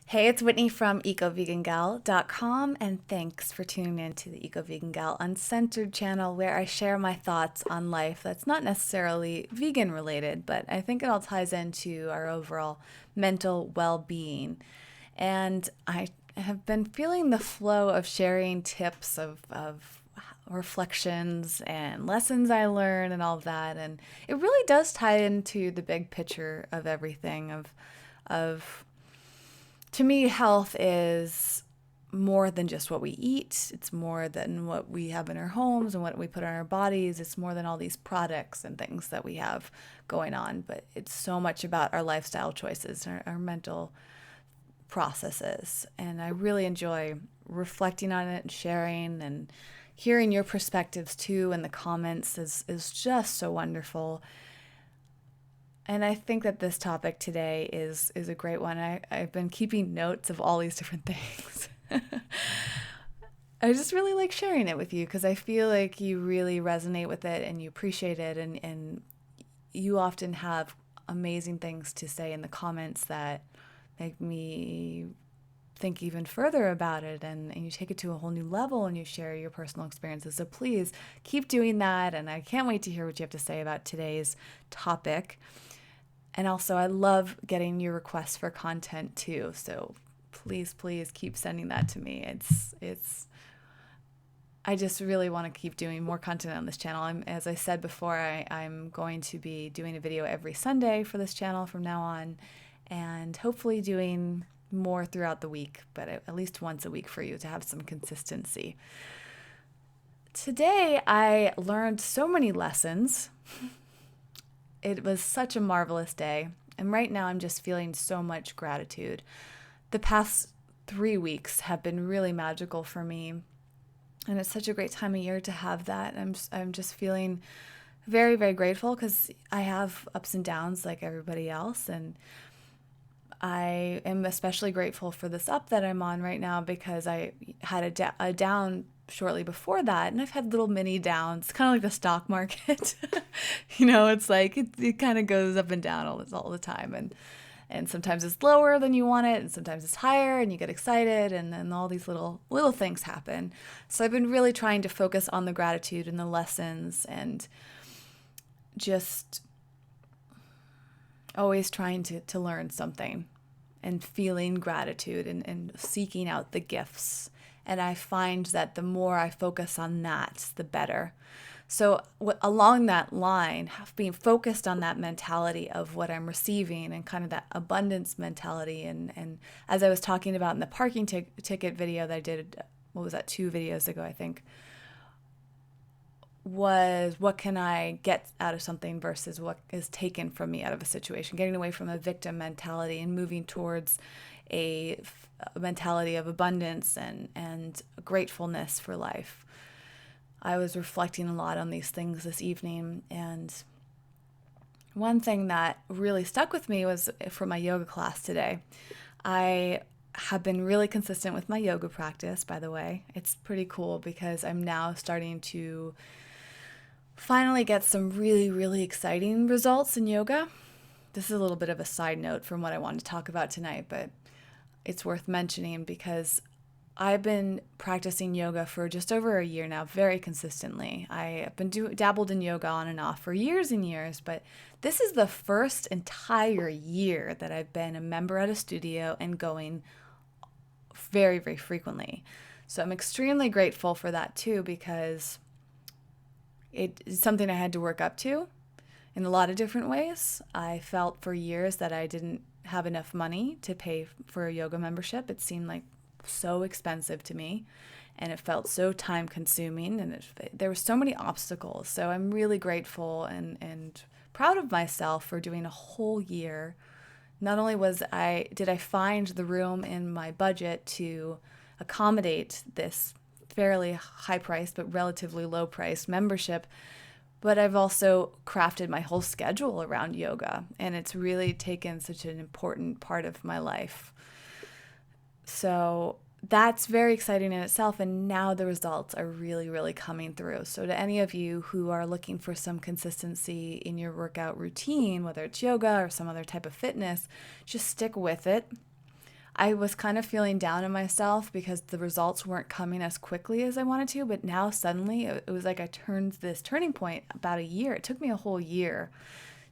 Hey, it's Whitney from EcoVeganGal.com, and thanks for tuning in to the Eco Vegan Gal Uncensored channel where I share my thoughts on life that's not necessarily vegan related, but I think it all ties into our overall mental well being. And I have been feeling the flow of sharing tips of reflections and lessons I learn and all of that. And it really does tie into the big picture of everything of to me, health is more than just what we eat. It's more than what we have in our homes and what we put on our bodies. It's more than all these products and things that we have going on. But it's so much about our lifestyle choices and our mental processes. And I really enjoy reflecting on it and sharing and hearing your perspectives too in the comments is just so wonderful. And I think that this topic today is a great one. I've been keeping notes of all these different things. I just really like sharing it with you because I feel like you really resonate with it and you appreciate it, and you often have amazing things to say in the comments that make me think even further about it, and you take it to a whole new level and you share your personal experiences. So please keep doing that, and I can't wait to hear what you have to say about today's topic. And also, I love getting your requests for content too. So please keep sending that to me. I just really want to keep doing more content on this channel. As I said before, I'm going to be doing a video every Sunday for this channel from now on, and hopefully doing more throughout the week, but at least once a week for you to have some consistency. Today, I learned so many lessons. It was such a marvelous day. And right now, I'm just feeling so much gratitude. The past 3 weeks have been really magical for me. And it's such a great time of year to have that. I'm just feeling very grateful because I have ups and downs like everybody else. And I am especially grateful for this up that I'm on right now because I had a down shortly before that, and I've had little mini downs, kind of like the stock market. It's like it kind of goes up and down all the time, and sometimes it's lower than you want it, and sometimes it's higher, and you get excited, and then all these little things happen. So I've been really trying to focus on the gratitude and the lessons, and just always trying to learn something and feeling gratitude and seeking out the gifts. And I find that the more I focus on that, the better. So along that line, being focused on that mentality of what I'm receiving and kind of that abundance mentality. And as I was talking about in the parking ticket video that I did, what was that, 2 videos ago, I think, was what can I get out of something versus what is taken from me out of a situation, getting away from a victim mentality and moving towards a mentality of abundance and gratefulness for life. I was reflecting a lot on these things this evening, and one thing that really stuck with me was from my yoga class today. I have been really consistent with my yoga practice, by the way. It's pretty cool because I'm now starting to finally get some really exciting results in yoga. This is a little bit of a side note from what I wanted to talk about tonight, but it's worth mentioning because I've been practicing yoga for just over a year now, very consistently. I have been dabbled in yoga on and off for years and years, but this is the first entire year that I've been a member at a studio and going very frequently. So I'm extremely grateful for that too, because it's something I had to work up to in a lot of different ways. I felt for years that I didn't have enough money to pay for a yoga membership. It seemed like so expensive to me, and it felt so time consuming, and there were so many obstacles. So I'm really grateful and proud of myself for doing a whole year. Not only did I find the room in my budget to accommodate this fairly high priced but relatively low priced membership, but I've also crafted my whole schedule around yoga, and it's really taken such an important part of my life. So that's very exciting in itself, and now the results are really coming through. So to any of you who are looking for some consistency in your workout routine, whether it's yoga or some other type of fitness, just stick with it. I was kind of feeling down on myself because the results weren't coming as quickly as I wanted to. But now suddenly it was like I turned this turning point about a year. It took me a whole year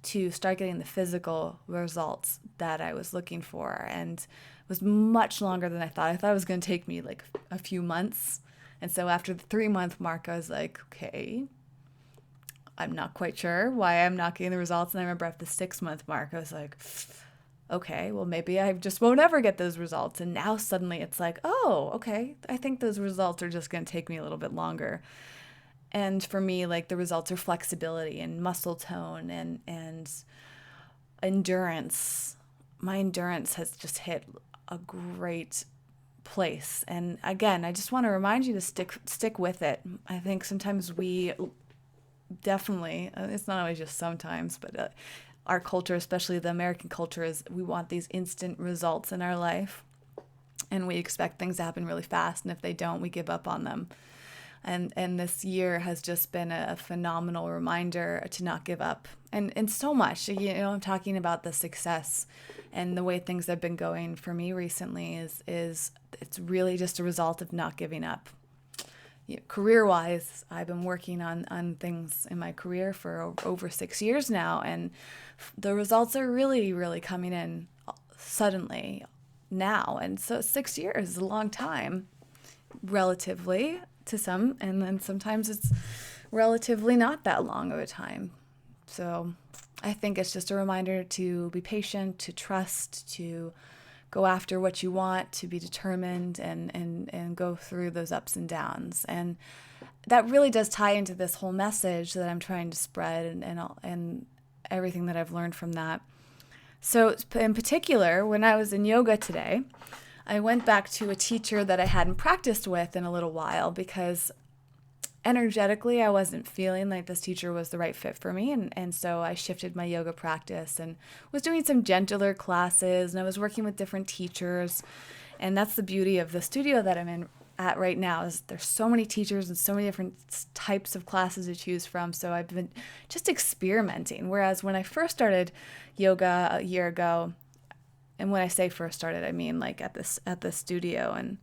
to start getting the physical results that I was looking for. And it was much longer than I thought. I thought it was going to take me like a few months. And so after the 3-month mark, I was like, okay, I'm not quite sure why I'm not getting the results. And I remember at the 6-month mark, I was like, okay, well, maybe I just won't ever get those results. And now suddenly it's like, oh, okay, I think those results are just going to take me a little bit longer. And for me, like the results are flexibility and muscle tone and endurance. My endurance has just hit a great place. And again, I just want to remind you to stick with it. I think sometimes we definitely, it's not always just sometimes, but our culture, especially the American culture, is we want these instant results in our life, and we expect things to happen really fast, and if they don't, we give up on them. And this year has just been a phenomenal reminder to not give up. And so much, I'm talking about the success and the way things have been going for me recently is it's really just a result of not giving up. Career-wise, I've been working on things in my career for over 6 years now, and the results are really, really coming in suddenly now. And so 6 years is a long time, relatively to some, and then sometimes it's relatively not that long of a time. So I think it's just a reminder to be patient, to trust, to go after what you want, to be determined and go through those ups and downs. And that really does tie into this whole message that I'm trying to spread and everything that I've learned from that. So in particular, when I was in yoga today, I went back to a teacher that I hadn't practiced with in a little while because energetically I wasn't feeling like this teacher was the right fit for me. And so I shifted my yoga practice and was doing some gentler classes, and I was working with different teachers. And that's the beauty of the studio that I'm in at right now, is there's so many teachers and so many different types of classes to choose from. So I've been just experimenting. Whereas when I first started yoga a year ago, and when I say first started, I mean like at the studio, and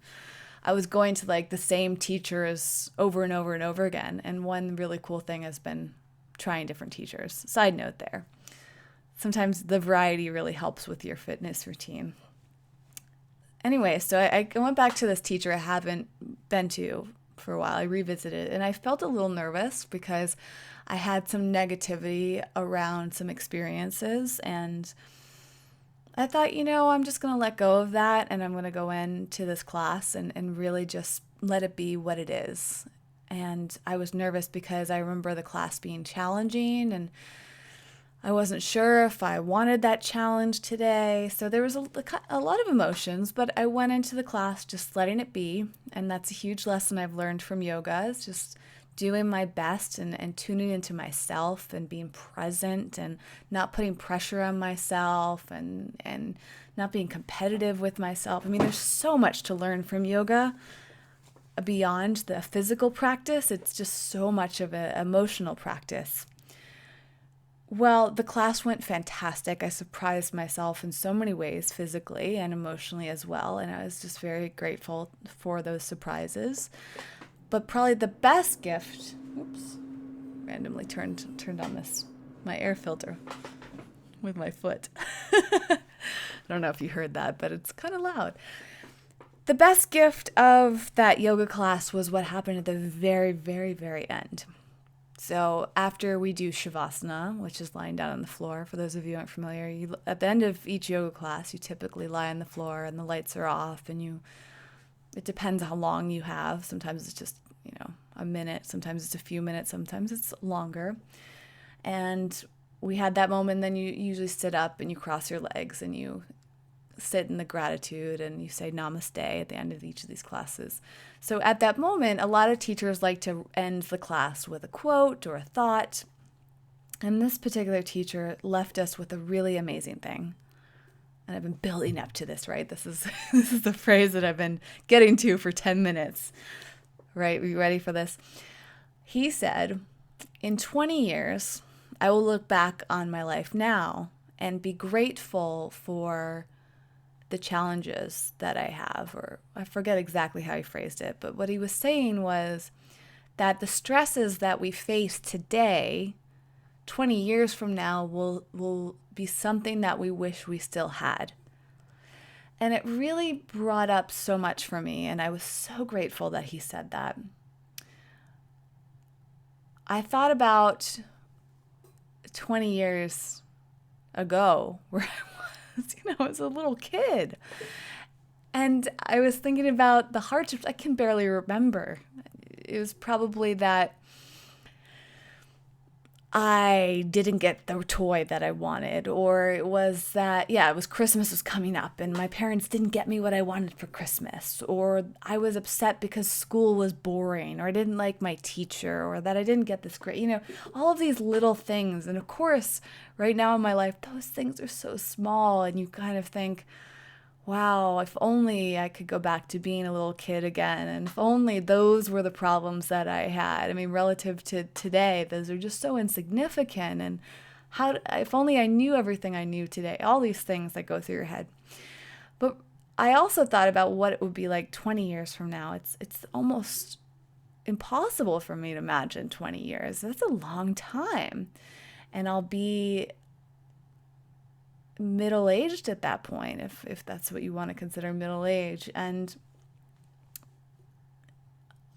I was going to like the same teachers over and over and over again. And one really cool thing has been trying different teachers. Side note there. Sometimes the variety really helps with your fitness routine. Anyway, so I went back to this teacher I haven't been to for a while. I revisited, and I felt a little nervous because I had some negativity around some experiences, and I thought, I'm just going to let go of that, and I'm going to go into this class and really just let it be what it is. And I was nervous because I remember the class being challenging, and I wasn't sure if I wanted that challenge today. So there was a lot of emotions, but I went into the class just letting it be. And that's a huge lesson I've learned from yoga, is just doing my best and tuning into myself and being present and not putting pressure on myself and not being competitive with myself. I mean, there's so much to learn from yoga beyond the physical practice. It's just so much of an emotional practice. Well, the class went fantastic. I surprised myself in so many ways, physically and emotionally as well, and I was just very grateful for those surprises. But probably the best gift, randomly turned on my air filter with my foot. I don't know if you heard that, but it's kind of loud. The best gift of that yoga class was what happened at the very, very, very end. So after we do Shavasana, which is lying down on the floor, for those of you who aren't familiar, at the end of each yoga class, you typically lie on the floor and the lights are off, and it depends how long you have. Sometimes it's just, a minute. Sometimes it's a few minutes. Sometimes it's longer. And we had that moment. Then you usually sit up and you cross your legs and you sit in the gratitude and you say namaste at the end of each of these classes. So at that moment, a lot of teachers like to end the class with a quote or a thought. And this particular teacher left us with a really amazing thing. And I've been building up to this, right? This is the phrase that I've been getting to for 10 minutes. Right? Are you ready for this? He said, in 20 years, I will look back on my life now and be grateful for the challenges that I have, or I forget exactly how he phrased it, but what he was saying was that the stresses that we face today, 20 years from now, will be something that we wish we still had. And it really brought up so much for me, and I was so grateful that he said that. I thought about 20 years ago where I was, as a little kid. And I was thinking about the hardships. I can barely remember. It was probably that I didn't get the toy that I wanted, or it was that, it was Christmas was coming up and my parents didn't get me what I wanted for Christmas, or I was upset because school was boring, or I didn't like my teacher, or that I didn't get this grade, all of these little things. And of course, right now in my life, those things are so small, and you kind of think, wow, if only I could go back to being a little kid again. And if only those were the problems that I had. I mean, relative to today, those are just so insignificant. And if only I knew everything I knew today, all these things that go through your head. But I also thought about what it would be like 20 years from now. It's almost impossible for me to imagine 20 years. That's a long time. And I'll be middle-aged at that point, if that's what you want to consider middle age. And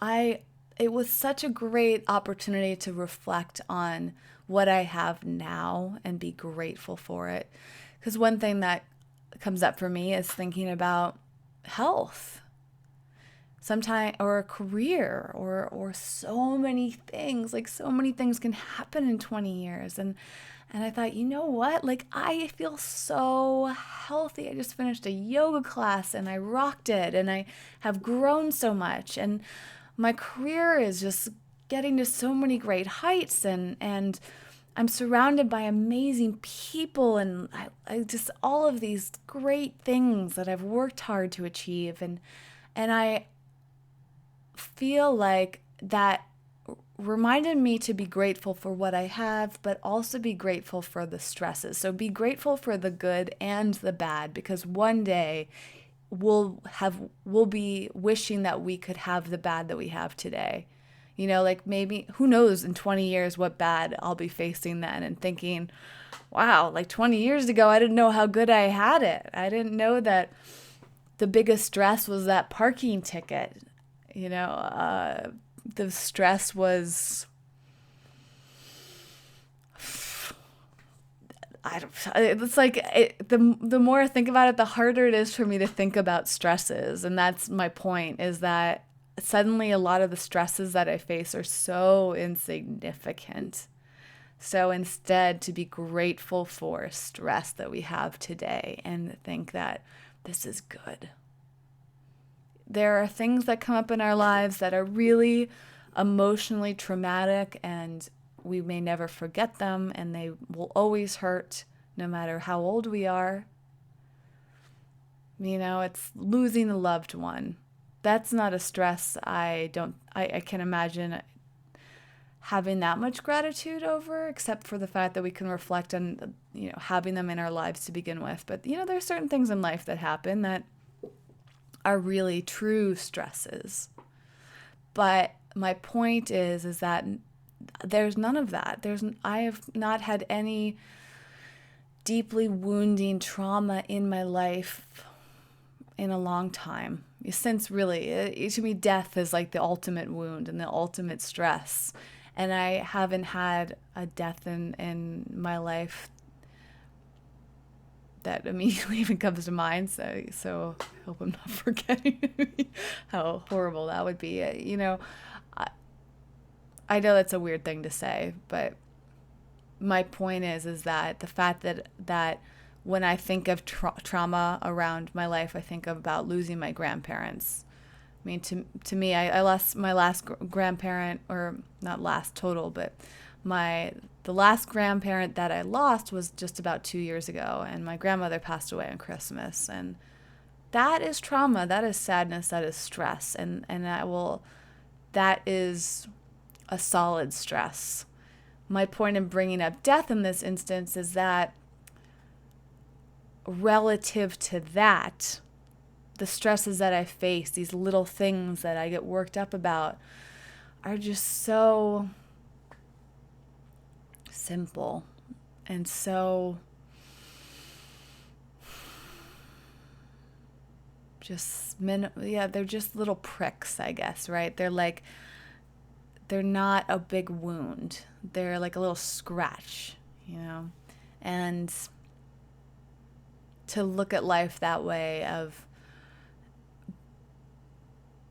it was such a great opportunity to reflect on what I have now and be grateful for it. Because one thing that comes up for me is thinking about health, sometimes, or a career, or so many things. Like, so many things can happen in 20 years. And I thought, you know what? Like, I feel so healthy. I just finished a yoga class and I rocked it, and I have grown so much. And my career is just getting to so many great heights, and I'm surrounded by amazing people, and I just all of these great things that I've worked hard to achieve. And I feel like that reminded me to be grateful for what I have, but also be grateful for the stresses. So be grateful for the good and the bad, because one day we'll be wishing that we could have the bad that we have today. Like, maybe, who knows in 20 years what bad I'll be facing then, and thinking, wow, like 20 years ago, I didn't know how good I had it. I didn't know that the biggest stress was that parking ticket. The stress was, it's like, the more I think about it, the harder it is for me to think about stresses. And that's my point, is that suddenly a lot of the stresses that I face are so insignificant. So instead, to be grateful for stress that we have today and think that this is good. There are things that come up in our lives that are really emotionally traumatic, and we may never forget them, and they will always hurt no matter how old we are. It's losing a loved one. That's not a stress I can imagine having that much gratitude over, except for the fact that we can reflect on, having them in our lives to begin with. But, there's certain things in life that happen that are really true stresses. But my point is that there's none of that. I have not had any deeply wounding trauma in my life in a long time. Since really, to me, death is like the ultimate wound and the ultimate stress. And I haven't had a death in my life that immediately even comes to mind. So I hope I'm not forgetting how horrible that would be. I know that's a weird thing to say, but my point is that the fact that when I think of trauma around my life, I think about losing my grandparents. I mean, to me, I lost my last grandparent, or not last total, but the last grandparent that I lost was just about 2 years ago, and my grandmother passed away on Christmas. And that is trauma, that is sadness, that is stress, and that is a solid stress. My point in bringing up death in this instance is that relative to that, the stresses that I face, these little things that I get worked up about, are just so simple and so they're just little pricks, I guess, right? They're not a big wound. They're like a little scratch, And to look at life that way, of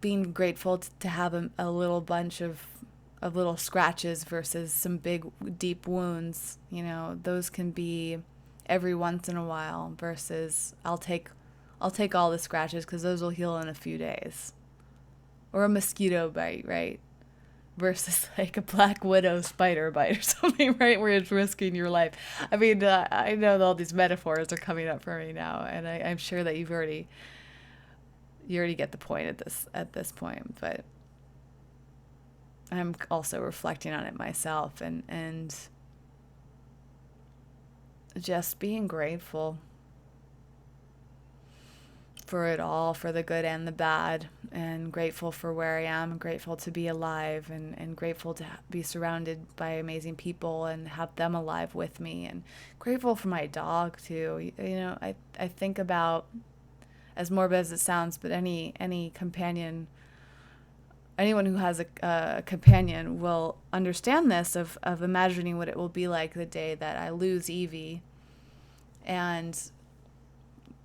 being grateful to have a little bunch of little scratches versus some big deep wounds, those can be every once in a while, versus I'll take all the scratches because those will heal in a few days. Or a mosquito bite, right? Versus like a black widow spider bite or something, right? Where it's risking your life. I mean, I know that all these metaphors are coming up for me now, and I'm sure that you already get the point at this point. But I'm also reflecting on it myself, and just being grateful for it all, for the good and the bad, and grateful for where I am, grateful to be alive, and grateful to be surrounded by amazing people and have them alive with me, and grateful for my dog too. I think about, as morbid as it sounds, but any companion, anyone who has a companion will understand this, of imagining what it will be like the day that I lose Evie. And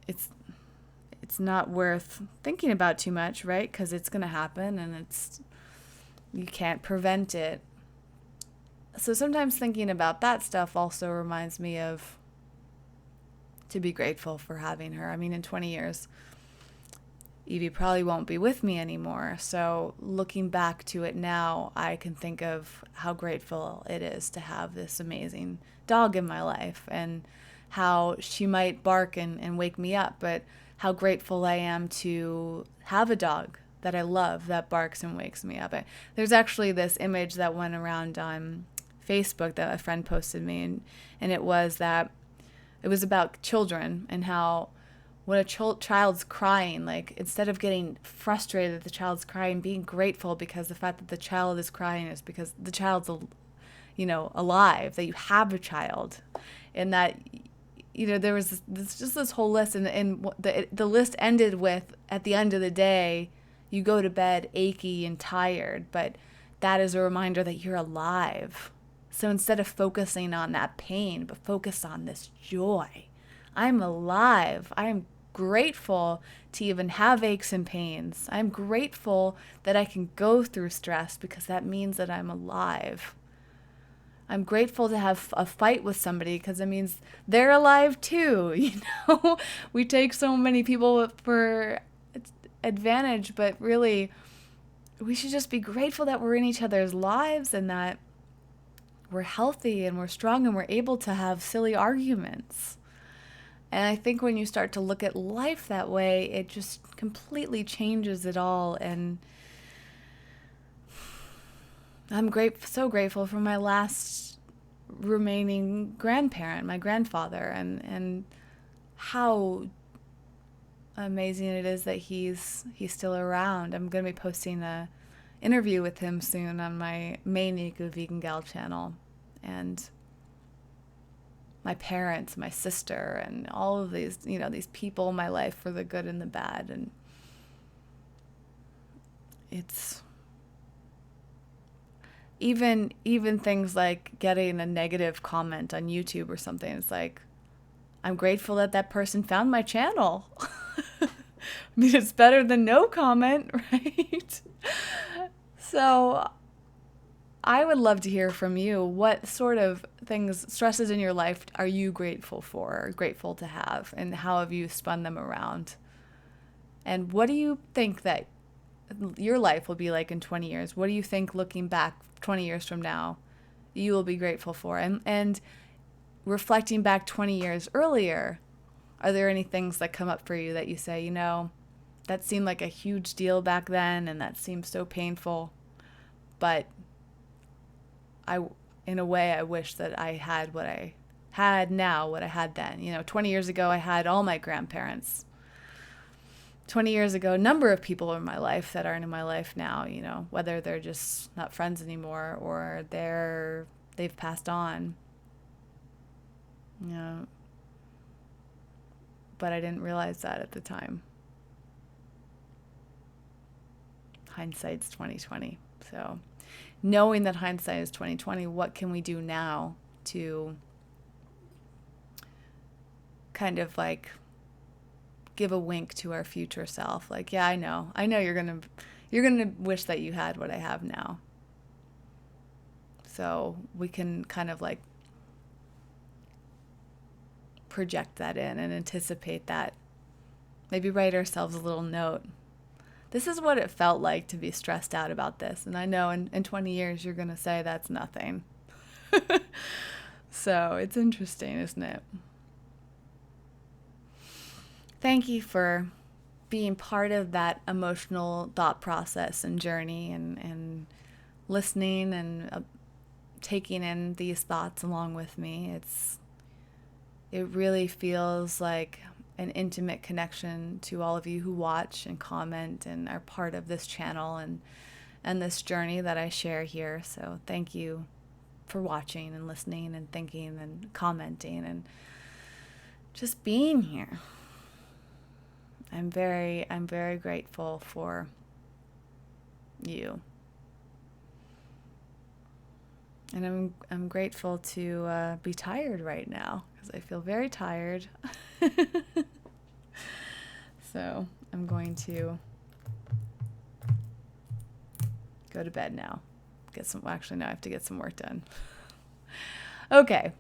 it's not worth thinking about too much, right? Because it's going to happen, and you can't prevent it. So sometimes thinking about that stuff also reminds me of to be grateful for having her. I mean, in 20 years, Evie probably won't be with me anymore. So looking back to it now, I can think of how grateful it is to have this amazing dog in my life, and how she might bark and wake me up, but how grateful I am to have a dog that I love that barks and wakes me up. There's actually this image that went around on Facebook that a friend posted me, and it was about children, and how when a child's crying, like, instead of getting frustrated that the child's crying, being grateful because the fact that the child is crying is because the child's alive, that you have a child, and that there was this whole list, and the list ended with, at the end of the day, you go to bed achy and tired, but that is a reminder that you're alive. So instead of focusing on that pain, but focus on this joy. I'm alive. I'm grateful to even have aches and pains. I'm grateful that I can go through stress, because that means that I'm alive. I'm grateful to have a fight with somebody, because it means they're alive too. We take so many people for advantage, but really we should just be grateful that we're in each other's lives, and that we're healthy and we're strong and we're able to have silly arguments. And I think when you start to look at life that way, it just completely changes it all. And I'm so grateful for my last remaining grandparent, my grandfather, and how amazing it is that he's still around. I'm going to be posting a interview with him soon on my main Eco Vegan Gal channel. And my parents, my sister, and all of these, these people in my life, for the good and the bad. And it's even things like getting a negative comment on YouTube or something. It's like, I'm grateful that person found my channel. I mean, it's better than no comment, right? So I would love to hear from you. What sort of stresses in your life are you grateful for, or grateful to have, and how have you spun them around? And what do you think that your life will be like in 20 years? What do you think, looking back 20 years from now, you will be grateful for? And reflecting back 20 years earlier, are there any things that come up for you that you say, that seemed like a huge deal back then, and that seemed so painful, but in a way, I wish that I had what I had now what I had then. 20 years ago, I had all my grandparents. 20 years ago, a number of people in my life that aren't in my life now, whether they're just not friends anymore or they've passed on. But I didn't realize that at the time. Hindsight's 2020. So knowing that hindsight is 2020, what can we do now to kind of like give a wink to our future self? Like, yeah, I know you're going to wish that you had what I have now. So we can kind of like project that in and anticipate that. Maybe write ourselves a little note. This is what it felt like to be stressed out about this. And I know in 20 years you're going to say that's nothing. So it's interesting, isn't it? Thank you for being part of that emotional thought process and journey and listening and taking in these thoughts along with me. It really feels like an intimate connection to all of you who watch and comment and are part of this channel and this journey that I share here. So thank you for watching and listening and thinking and commenting and just being here. I'm very grateful for you. And I'm grateful to be tired right now because I feel very tired. So I'm going to go to bed now. Actually, no, I have to get some work done. Okay.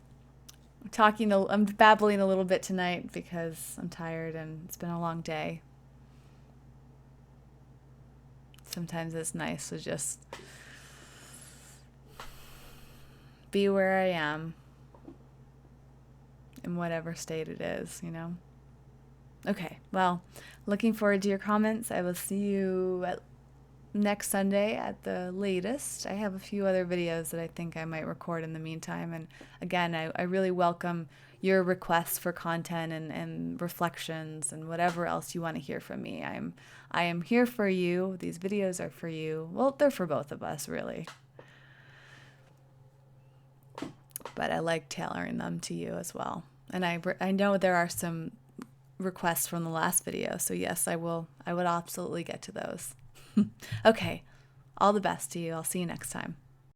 I'm babbling a little bit tonight because I'm tired and it's been a long day. Sometimes it's nice to just be where I am in whatever state it is, Okay, well, looking forward to your comments. I will see you next Sunday at the latest. I have a few other videos that I think I might record in the meantime. And again, I really welcome your requests for content and reflections and whatever else you want to hear from me. I am here for you. These videos are for you. Well, they're for both of us, really. But I like tailoring them to you as well. And I know there are some requests from the last video, so yes, I would absolutely get to those. Okay, all the best to you. I'll see you next time.